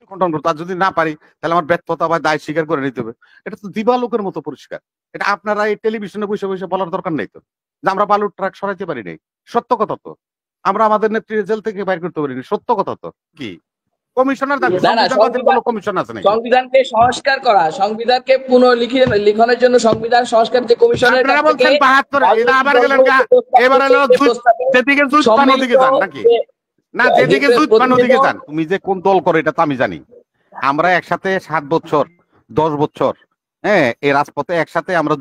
খণ্ডন করতে, আর যদি না পারি তাহলে আমার ব্যর্থতা বা দায় স্বীকার করে নিতে হবে। এটা তো দিবালোকের মতো পরিষ্কার। এটা আপনারা এই টেলিভিশনে বসে বসে বলার দরকার নেই তো, যে আমরা বালুর ট্রাক সরাইতে পারি নাই। সত্য কথা তো। আমরা আমাদের নেত্রী জেল থেকে বাইর করতে পারিনি, সত্য কথা তো। কি কমিশনার দাবি? কমিশন আছে নাকি? সংবিধানকে সংস্কার করা, সংবিধানকে পুনর্লিখনের জন্য সংবিধান সংস্কার যে কমিশনের আপনারা বলছেন 72, এটা আবার গেলেন এবার হলো যেদিকে জুট পান ওদিকে যান নাকি? না, যেদিকে জুট পান ওদিকে যান। তুমি যে কোন দল করে এটা তো আমি জানি। আমরা একসাথে 7 বছর 10 বছর এই রাজপথে একসাথে আমরা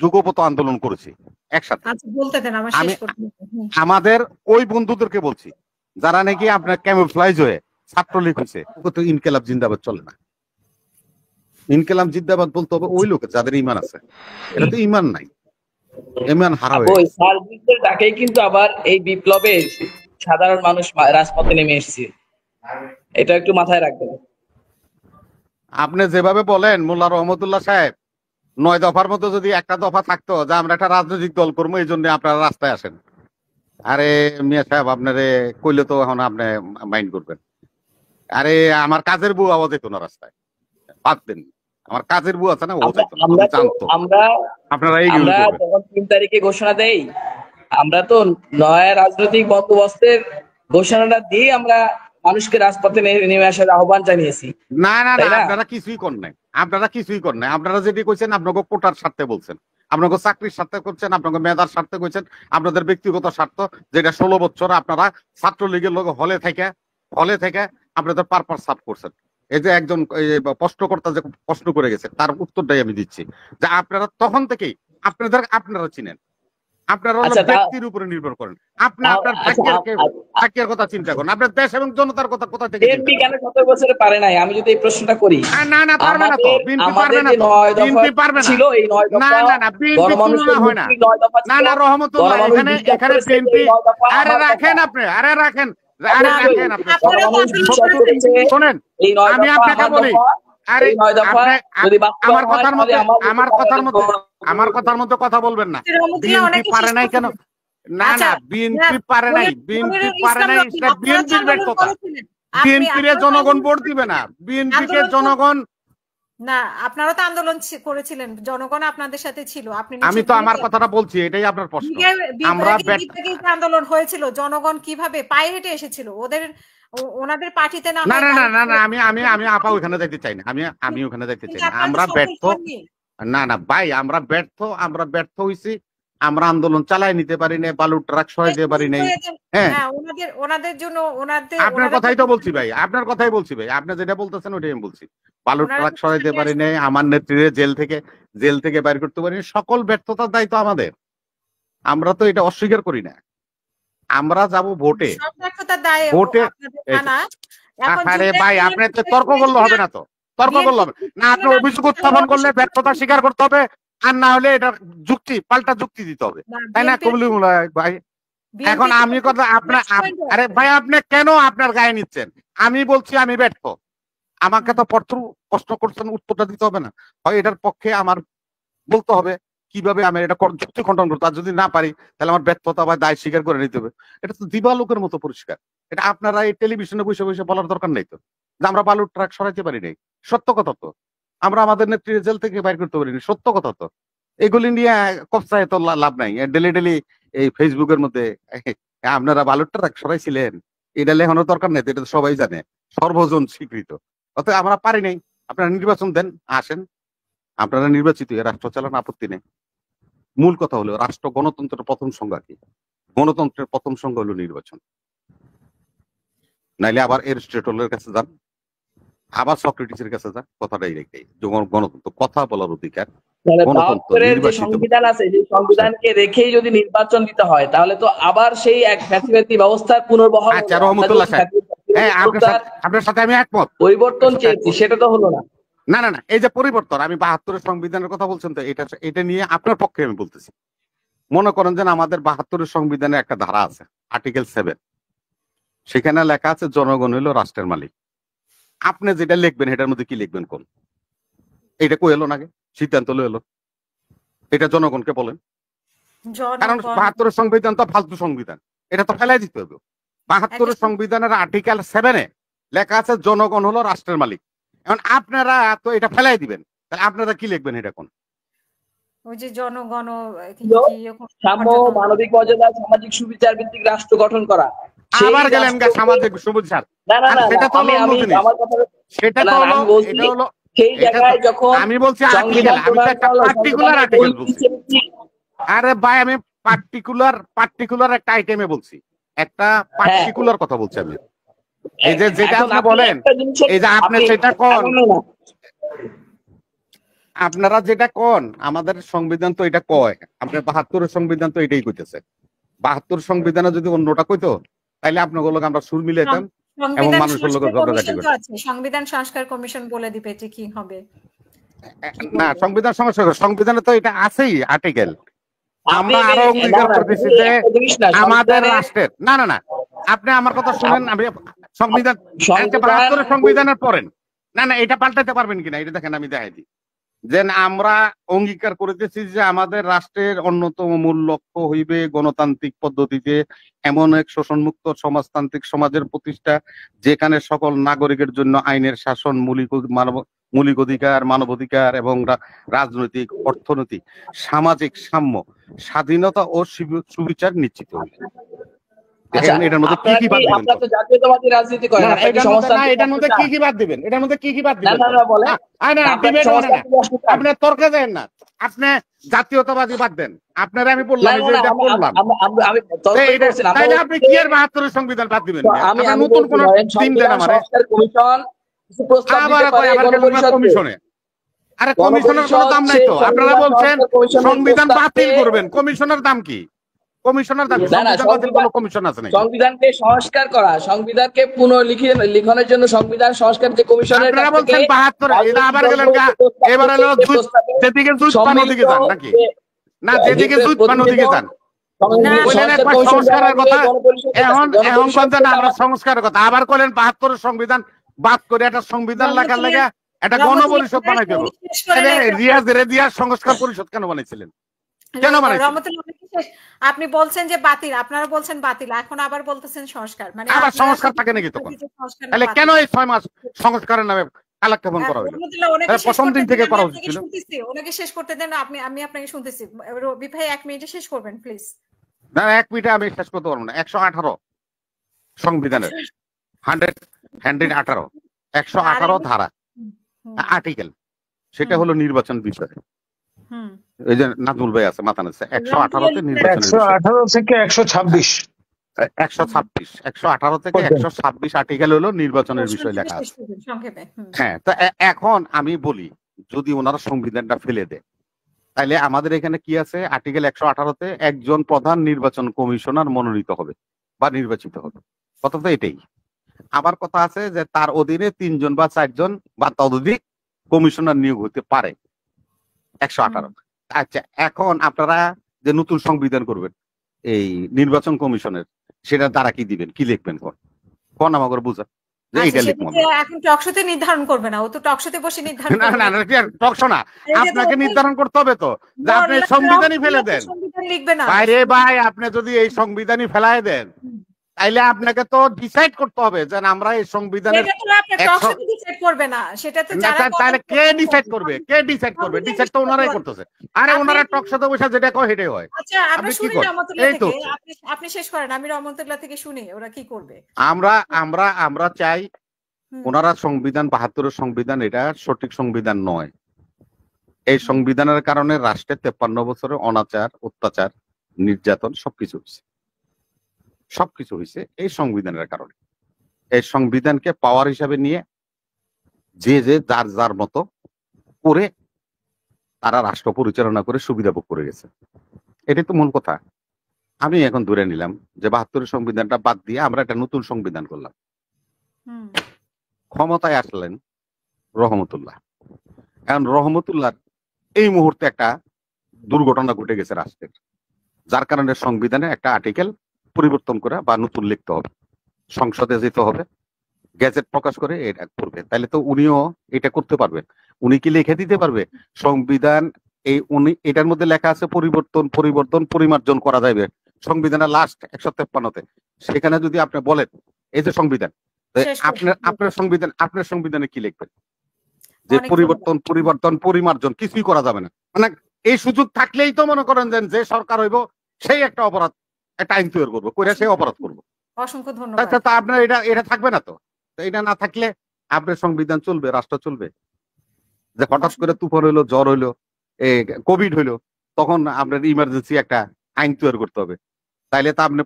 যুগপত আন্দোলন করেছি একসাথে। আমাদের ওই বন্ধুদেরকে বলছি যারা নাকি আপনার ক্যামোফ্লাইজ হয়ে ছাত্রলীগ হয়েছে, তো ইনকেলাব জিন্দাবাদ চলে না। ইনকেলাব জিন্দাবাদ বলতে হবে ওই লোক যাদের ইমান আছে। এটা তো ইমান নাই, ইমান হারা হয়ে গেছে। সার্জিসের ডাকেই কিন্তু আবার এই বিপ্লবে সাধারণ মানুষ রাজপথে নেমে এসেছে, এটা একটু মাথায় রাখবেন। আপনি যেভাবে বলেন মোল্লা রহমতুল্লাহ সাহেব, 9 দফার মধ্যে যদি একটা দফা থাকতো যে আমরা একটা রাজনৈতিক দল করবো এই জন্য আপনারা রাস্তায় আসেন, আরে মিয়া সাহেব আপনারে কইলে তো এখন আপনি মাইন্ড করবেন। আরে আমার কাজের বউ আওয়াজ যেত না রাস্তায়, বাদ দেন। আমার কাজের বউ আছে না, ও যেত না, জানতো। আপনারা যখন 3 তারিখে ঘোষণা দেই, আমরা তো নয়া রাজনৈতিক বন্দোবস্তের ঘোষণাটা দিয়ে আমরা মানুষকে রাজপথে নেমে আসার আহ্বান জানিয়েছি। না না না, আপনারা কিছুই করেন নাই, আপনারা কিছুই করেন নাই। আপনারা যেটি কইছেন আপনাকে কোটার স্বার্থে বলছেন, আপনাকে চাকরির স্বার্থে করছেন, আপনাকে মেধার স্বার্থে কইছেন, আপনাদের ব্যক্তিগত স্বার্থ, যেটা 16 বছর আপনারা ছাত্রলীগের লোক হলে থেকে আপনাদের পারপাস সার্ভ করছেন। এই যে একজন প্রশ্নকর্তা যে প্রশ্ন করে গেছে তার উত্তরটাই আমি দিচ্ছি, যে আপনারা তখন থেকেই আপনারা চিনেন, আপনারা ব্যক্তির উপরে নির্ভর করেন। আপনি আপনার ভাগ্যের কথা চিন্তা করেন, আপনার দেশ এবং জনতার কথা কোথা থেকে? বিএনপি কেন 17 বছরে পারে নাই? আমি যদি এই প্রশ্নটা করি। না না, পারবে না তো, বিএনপি পারবে না তো, বিএনপি পারবে না। ছিল এই 9 দফা, না না না, বিএনপি তুলনা হয় না। না না রহমতুল্লাহ, এখানে বিএনপি। আরে রাখেন আপনি, আরে রাখেন আপনি শোনেন, আমি আপনাকে বলি, আরে আমার কথার মধ্যে কথা বলবেন না। বিএনপি পারে নাই কেন? না না, বিএনপি পারে নাই, বিএনপি পারে নাই, সেটা বিএনপির ব্যর্থতা। বিএনপির জনগণ ভোট দিবে না, বিএনপিকে জনগণ। না, আপনারা তো আন্দোলন করেছিলেন, জনগণ আপনাদের সাথে ছিল। আমি তো আমার কথাটা বলছি, এটাই আপনার প্রশ্ন। আমরা আন্দোলন হয়েছিল, জনগণ কিভাবে পায়ে হেঁটে এসেছিল ওনাদের পার্টিতে না। না না না না, আমি আপা ওখানে যাইতে চাই না, আমি ওখানে যাইতে চাই না। আমরা ব্যর্থ। না না ভাই, আমরা ব্যর্থ হইছি। আমরা আন্দোলন চালাই নিতে পারি না, বালুর ট্রাক সরাইতে পারি নাই। হ্যাঁ, ওনাদের জন্য আপনার কথাই তো বলছি ভাই, আপনার কথাই বলছি ভাই, আপনি যেটা বলতেছেন ওইটাই আমি বলছি। বালুর ট্রাক সরাইতে পারি নাই, আমার নেত্রীরে জেল থেকে বাইর করতে পারি, সকল ব্যর্থতার দায়িত্ব আমাদের। আমরা তো এটা অস্বীকার করি না। আমরা যাব ভোটে, আরে ভাই আপনি তো তর্ক করলে হবে না, তো তর্ক করলে হবে না। আপনি অভিযোগ উত্থাপন করলে ব্যর্থতা স্বীকার করতে হবে, আর না হলে এটা পাল্টা যুক্তি দিতে হবে, তাই না কমলিমুল্লাহ ভাই? এখন আমি কথা আপনার, আরে ভাই আপনি কেন আপনার গায়ে নিচ্ছেন? আমি বলছি আমি ব্যর্থ, আমাকে তো প্রশ্ন করছেন, উত্তরটা দিতে হবে না? হয় এটার পক্ষে আমার বলতে হবে কিভাবে আমি এটা যুক্তি খণ্ডন করতে, আর যদি না পারি তাহলে আমার ব্যর্থতা বা দায় স্বীকার করে নিতে হবে। এটা তো দিবালোকের মতো পরিষ্কার। এটা আপনারা এই টেলিভিশনে বসে বসে বলার দরকার নেই তো, যে আমরা বালুর ট্রাক সরাইতে পারি নাই। সত্য কথা তো। আমরা আমাদের নেত্রী জেল থেকে বাইর করতে পারিনি, সত্য কথা তো। এগুলি নিয়ে কবসায় তো লাভ নাই। ডেলি এই ফেসবুকের মধ্যে আপনারা বালুর ট্রাক সরাইছিলেন, এটা লেখানোর দরকার নেই, এটা তো সবাই জানে, সর্বজন স্বীকৃত। অতএব আমরা পারি নাই। আপনারা নির্বাচন দেন, আসেন, আপনারা নির্বাচিত রাষ্ট্র চালান, আপত্তি নেই। মূল কথা হলো রাষ্ট্র গণতন্ত্রের প্রথম সংজ্ঞা কি? গণতন্ত্রের প্রথম সংজ্ঞা হলো নির্বাচন। নাইলে আবার এরিস্টটলের কাছে যান, আবার সক্রেটিসের কাছে যান, কথাটাই রেখে গণতন্ত্র কথা বলার অধিকার, সংবিধান আছে, যে সংবিধানকে রেখেই যদি নির্বাচন দিতে হয় তাহলে তো আবার সেই এক ফ্যাসিবাদী ব্যবস্থার পুনর্বহাল। আচ্ছা রহমতুল্লাহ সাহেব, হ্যাঁ আপনার সাথে আমি একমত। পরিবর্তন চেয়েছি, সেটা তো হলো না। না না না, এই যে পরিবর্তন, আমি 72-এর সংবিধানের কথা বলছেন তো, এটা নিয়ে আপনার পক্ষে আমি বলতেছি। মনে করেন যে আমাদের 72-এর সংবিধানে একটা ধারা আছে, আর্টিকেল 7, সেখানে লেখা আছে জনগণ হইল রাষ্ট্রের মালিক। আপনি যেটা লিখবেন এটার মধ্যে কি লিখবেন কোন? এটা কই এলো নাকি সিদ্ধান্ত এলো? এটা জনগণকে বলেন, কারণ 72-এর সংবিধান তো ফালতু সংবিধান, এটা তো ফেলাই দিতে হবে। 72-এর সংবিধানের আর্টিকেল 7-এ লেখা আছে জনগণ হলো রাষ্ট্রের মালিক। এখন আপনারা তো এটা ফেলাই দিবেন, তাহলে আপনারা কি লিখবেন এটা কোন? ওই যে জনগণ সাম্য, মানবিক মর্যাদা, সামাজিক সুবিচার ভিত্তিক রাষ্ট্র গঠন করা। আবার গেলেন সামাজিক সুবিচার, সেটা তো হলো অন্য জিনিস। সেটা তো হলো, এটা হলো সেই জায়গায় যখন আমি বলছি আর্টিকেল, আমি তো একটা পার্টিকুলার আর্টিকেল বলছি। আরে ভাই আমি পার্টিকুলার একটা আইটেমে বলছি, একটা পার্টিকুলার কথা বলছি আমি। এই যে যেটা আপনি বলেন, এই যে আপনি সেটা কোন, আপনারা যেটা কোন, আমাদের সংবিধান তো এটা কয়, আপনার ৭২-এর সংবিধান তো এটাই কইতেছে। ৭২ সংবিধানে যদি অন্যটা কইতো তাহলে আপনাগুলোকে আমরা সুর মিলাইতাম এবং মানুষের লোকের ঝগড়াঝাটি করতাম। সংবিধান সংস্কার কমিশন বলে দিবে যে কি হবে। না, সংবিধান সংস্কার, সংবিধানে তো এটা আছেই আর্টিকেল। আমরা আরো অঙ্গীকার করতেছি যে আমাদের রাষ্ট্রের, না না না আপনি আমার কথা শুনেন, আমি সংবিধান ৭২-এর সংবিধানের পড়েন। না না এটা পাল্টাতে পারবেন কিনা এটা দেখেন, আমি দেখাই দিই যে আমরা অঙ্গীকার করিতেছি যে আমাদের রাষ্ট্রের অন্যতম মূল লক্ষ্য হইবে গণতান্ত্রিক পদ্ধতিতে এমন এক শোষণমুক্ত সমাজতান্ত্রিক সমাজের প্রতিষ্ঠা, যেখানে সকল নাগরিকের জন্য আইনের শাসন, মৌলিক অধিকার, মানবাধিকার এবং রাজনৈতিক, অর্থনৈতিক, সামাজিক সাম্য, স্বাধীনতা ও সুবিচার নিশ্চিত হইবে। এটার মধ্যে কি কি বাদ দিবেন? আপনারা তো জাতীয়তাবাদী রাজনীতি করেন, এটার মধ্যে কি কি বাদ দিবেন? এটার মধ্যে কি কি বাদ দিবেন? আপনি তর্কে দেন না, আপনি জাতীয়তাবাদী বাদ দেন। আপনারা আমি বললাম তাইলে আপনি কি এর ৭২-এর সংবিধান বাদ দিবেন? নতুন কোন দিন দেন আমারে কমিশনে। আরে কমিশনের কোনো দাম নাই তো। আপনারা বলছেন সংবিধান বাতিল করবেন, কমিশনের দাম কি? কমিশনের দাম কমিশন আছে নাকি? সংবিধানকে সংস্কার করা, সংবিধানকে পুনর্লিখনের জন্য সংবিধান সংস্কার যে কমিশনের, আপনারা বলছেন ৭২, এটা আবার গেলেন এবার হলো যেদিকে জুত পান ওদিকে যান নাকি? না, যেদিকে জুত পান ওদিকে যান। সংস্কারের কথা এখন বলছেন আমরা সংস্কারের কথা, আবার কইলেন ৭২-এর সংবিধান বাদ করে একটা সংবিধান লেখার লেগে একটা গণপরিষদ বানাইতে হবে। রিয়াজ সংস্কার পরিষদ কেন বানাইছিলেন? কেন বানাইছিলেন? আপনি বলছেন যে বাতিল, আপনারা বলছেন বাতিল, এখন আবার বলতেছেন সংস্কার। মানে আবার সংস্কার থাকে নাকি তখন? তাহলে কেন এই ৬ মাস সংস্কারের নামে কালাক্ষেপণ করা হলো? প্রথম দিন থেকে করা উচিত ছিল। ওনাকে শেষ করতে দেন, আমি আপনাকে শুনতেছি। রবি ভাই ১ মিনিটে শেষ করবেন প্লিজ। না ১ মিনিটে আমি শেষ করতে পারবো না। ১১৮ সংবিধানের 118 118 ধারা আর্টিকেল, সেটা হলো নির্বাচন বিষয়। এই যে নাজমুল ভাই আছে মাথা নাচ্ছে, ১১৮তে নির্বাচন, ১১৮ থেকে ১২৬ 118 থেকে 126 আর্টিকেল হলো নির্বাচনের বিষয় লেখা আছে। হ্যাঁ, তো এখন আমি বলি যদি ওনারা সংবিধানটা ফেলে দেয় তাহলে আমাদের এখানে কি আছে? আর্টিকেল ১১৮তে একজন প্রধান নির্বাচন কমিশনার মনোনীত হবে বা নির্বাচিত হবে, কথা তো এটাই। আবার কথা আছে যে তার অধীনে ৩ জন বা ৪ জন বা ততোধিক কমিশনার নিয়োগ হতে পারে। ১১৮। আচ্ছা, এখন আপনারা যে নতুন সংবিধান করবেন এই নির্বাচন কমিশনের, সেটা দ্বারা কি দিবেন, কি লিখবেন কোন আমাকে বুঝা যে এইটা লিখবো। এখন টকশোতে নির্ধারণ করবে না, ও তো টকশোতে বসে নির্ধারণ করবে। না টকশো না, আপনাকে নির্ধারণ করতে হবে তো যে আপনি সংবিধানই ফেলে দেন। লিখবে না ভাইরে ভাই, আপনি যদি এই সংবিধানই ফেলাই দেন তাইলে আপনাকে তো ডিসাইড করতে হবে যে আমরা এই সংবিধানের, তাহলে কে ডিসাইড করবে? কে ডিসাইড করবে? ডিসাইড তো ওনারাই করতেছে। আরে ওনারা টকশোতে বসে যেটা কয় সেটাই হয়। আচ্ছা, আমরা শুনি রহমতুল্লাহ থেকে, আপনি শেষ করেন, আমি রহমতুল্লাহ থেকে শুনি ওরা কি করবে। আমরা চাই ওনারা সংবিধান ৭২-এর সংবিধান এটা সঠিক সংবিধান নয়। এই সংবিধানের কারণে রাষ্ট্রের ৫৩ বছরের অনাচার, অত্যাচার, নির্যাতন সবকিছু হয়েছে এই সংবিধানের কারণে। এই সংবিধানকে পাওয়ার হিসাবে নিয়ে যে যার মতো করে তারা রাষ্ট্র পরিচালনা করে সুবিধা ভোগ করে গেছে। এটাই তো মূল কথা। আমি এখন ধরে নিলাম যে ৭২-এর সংবিধানটা বাদ দিয়ে আমরা একটা নতুন সংবিধান করলাম। ক্ষমতায় আসলেন রহমতুল্লাহ। এখন রহমতুল্লাহ এই মুহূর্তে একটা দুর্ঘটনা ঘটে গেছে রাষ্ট্রের, যার কারণে সংবিধানে একটা আর্টিকেল পরিবর্তন করে বা নতুন লিখতে হবে, সংসদে যেতে হবে, গেজেট প্রকাশ করে এটা করবে। তাহলে তো উনিও এটা করতে পারবেন। উনি কি লিখে দিতে পারবে সংবিধান উনি এটার মধ্যে লেখা আছে পরিবর্তন পরিমার্জন করা যাবে সংবিধানের লাস্ট ১৫৩তে। সেখানে যদি আপনি বলেন এই যে সংবিধান, শেষ করতে আপনার সংবিধানে কি লিখবেন যে অনেক পরিবর্তন পরিমার্জন কিছুই করা যাবে না, মানে এই সুযোগ থাকলেই তো মনে করেন যে সরকার হইব সেই একটা অপরাধ, একটা আইন তৈরি করবো, করে সেই অপরাধ করবো। অসংখ্য ধন্যবাদ। তা আপনার এটা থাকবে না তো, এটা না থাকলে আপনার সংবিধান চলবে, রাষ্ট্র চলবে। যে হঠাৎ করে তুফান হইলো, জ্বর হইলো, কোভিড হইলো, তখন আপনার ইমার্জেন্সি একটা আইন তৈরি করতে হবে। তাইলে তো আপনি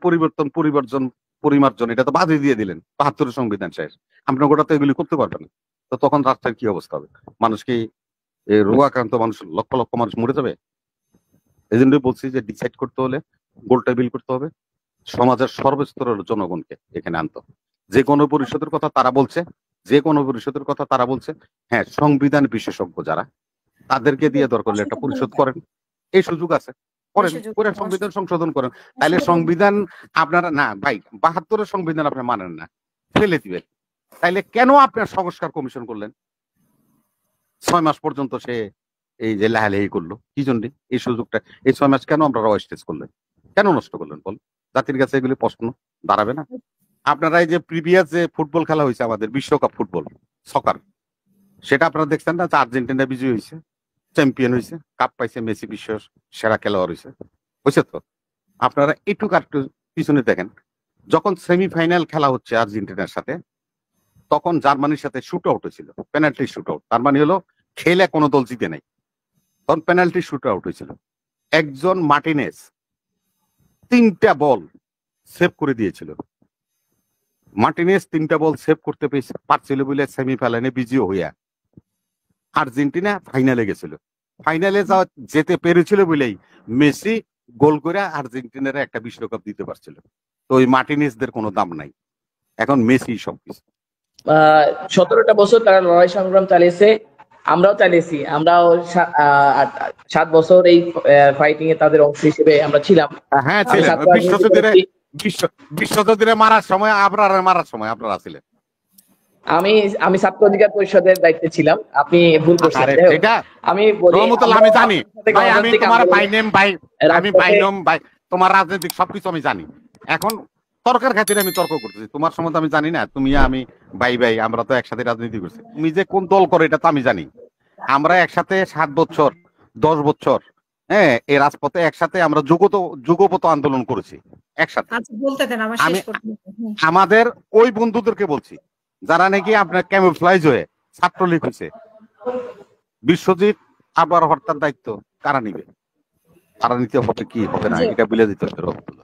পরিমার্জন এটা তো বাদে দিয়ে দিলেন, ৭২ সংবিধান শেষ, আপনার গোটা তো এগুলি করতে পারবেন না। তো তখন রাষ্ট্রের কি অবস্থা হবে? মানুষ কি রোগাক্রান্ত মানুষ লক্ষ লক্ষ মানুষ মরে যাবে? এই জন্যই বলছি যে ডিসাইড করতে হলে গোল টেবিল করতে হবে, সমাজের সর্বস্তরের জনগণকে এখানে আনতে হবে। যে গণপরিষদের কথা তারা বলছে, হ্যাঁ সংবিধান বিশেষজ্ঞ যারা, তাদেরকে দিয়ে দরকার হলে একটা পরিষদ করেন, এই সুযোগ আছে, করে সংবিধান সংশোধন করেন। তাইলে সংবিধান আপনারা না ভাই ৭২ সংবিধান আপনি মানেন না, ফেলে দিবেন। তাইলে কেন আপনার সংস্কার কমিশন করলেন? ৬ মাস পর্যন্ত সে এই যে লেহালেহি করলো কি জন্য? এই সুযোগটা এই ৬ মাস কেন আমরা ওয়েস্টেজ করলেন, কেন নষ্ট করলেন বল? জাতির কাছে এগুলি প্রশ্ন দাঁড়াবে না? আপনারা এই যে প্রিভিয়াস যে ফুটবল খেলা হয়েছে আমাদের বিশ্বকাপ ফুটবল সকার, সেটা আপনারা দেখছেন না যে আর্জেন্টিনা বিজয়ী হয়েছে, চ্যাম্পিয়ন হয়েছে, কাপ পাইছে, মেসি বিশ্ব সেরা খেলোয়াড় হয়েছে তো। আপনারা একটু পিছনে দেখেন, যখন সেমিফাইনাল খেলা হচ্ছে আর্জেন্টিনার সাথে, তখন জার্মানির সাথে শুট আউট হয়েছিল, পেনাল্টি শুট আউট। তার মানে হলো খেলে কোনো দল জিতে নাই, তখন পেনাল্টি শুট আউট হয়েছিল। একজন মার্টিনেস 3টা বল সেভ করে দিয়েছিল। মার্টিনেস 3টা বল সেভ করতে পারছিল বলে সেমিফাইনালে বিজয়ী হইয়া আর্জেন্টিনা ফাইনালে গেছিল। ফাইনালে যেতে পেরেছিল বলেই মেসি গোল করে আর্জেন্টিনার একটা বিশ্বকাপ দিতে পারছিল। তো ওই মার্টিনেসদের কোনো দাম নাই, এখন মেসি সবকিছু। 17টা বছর তারা লড়াই সংগ্রাম চালিয়েছে, আমরাও চালিয়েছি। আমরাও 7 বছর এই ফাইটিং এ তাদের অংশ হিসেবে আমরা ছিলাম। হ্যাঁ ছিলেন, বিশ্বযুদ্ধে মারার সময় আপনারা ছিলেন। আমি ছাত্র অধিকার পরিষদের দায়িত্বে ছিলাম। আপনি ভুল করছেন। আমি আমি জানি ভাই, আমি তোমার ভাই, তোমার রাজনৈতিক সবকিছু আমি জানি। এখন তর্কের খাতিরে আমি তর্ক করতেছি, তোমার সম্বন্ধে আমি জানি না। তুমি আমি ভাই আমরা তো একসাথে রাজনীতি করছি। তুমি যে কোন দল করে এটা তো আমি জানি। আমরা একসাথে 7 বছর 10 বছর এই রাজপথে একসাথে আমরা যুগপত আন্দোলন করেছি একসাথে। আমাদের ওই বন্ধুদেরকে বলছি যারা নাকি আপনার ক্যামোফ্লাইজ হয়ে ছাত্রলীগ হয়েছে। বিশ্বজিৎ আবার হরতার দায়িত্ব কারা নিবে? কারা নিতে হবে কি হবে না এটা বলে দিতে হবে।